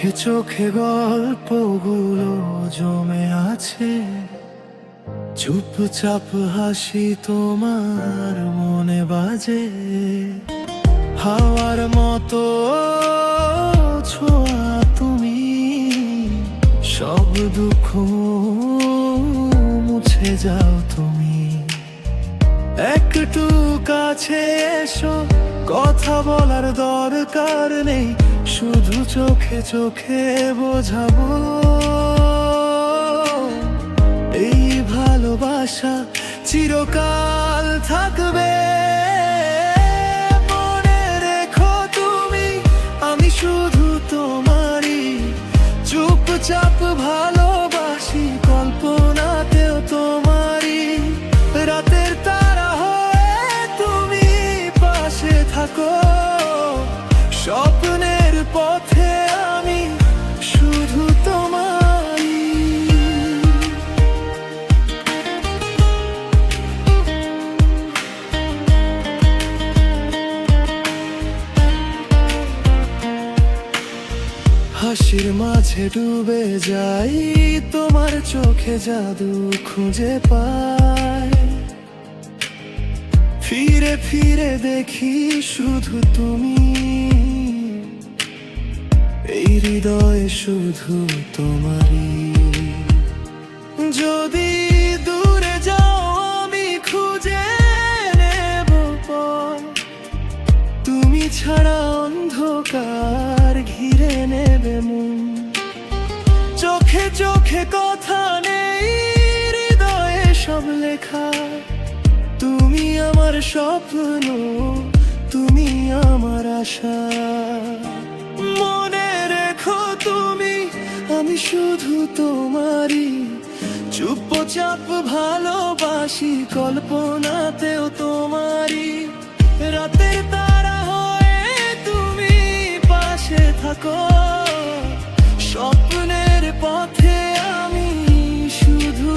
চোখে চোখে গল্পগুলো জমে আছে, চুপচাপ হাসি তোমার মনে বাজে। হাওয়ার মতো ছোঁয়া তুমি, সব দুঃখ মুছে যাও তুমি। একটু কাছে এসো, কথা বলার দরকার নেই, শুধু চোখে চোখে বোঝাবো। এই ভালোবাসা চিরকাল থাকবে। মনে রেখো তুমি, আমি শুধু তোমারই, চুপচাপ ভালোবাসি, কল্পনাতেও তোমারই। রাতের তারা হয়ে তুমি পাশে থাকো, স্বপ্নের পথে আমি শুধু তোমারই। হাসির মাঝে ডুবে যাই, তোমার চোখে জাদু খুঁজে পাই। ফিরে ফিরে দেখি শুধু তুমি, এই হৃদয়ে শুধু তোমারই। যদি দূরে যাও আমি খুঁজে নেব পথ, তুমি ছাড়া অন্ধকার ঘিরে নেবে মন। চোখে চোখে কথা নেই, হৃদয়ে সব লেখা। তুমি আমার স্বপ্ন, তুমি আমার আশা। মনে রেখো তুমি, আমি শুধু তোমারই, চুপচাপ ভালোবাসি, কল্পনাতেও তোমারই। রাতের তারা হয়ে তুমি পাশে থাকো, স্বপ্নের পথে আমি শুধু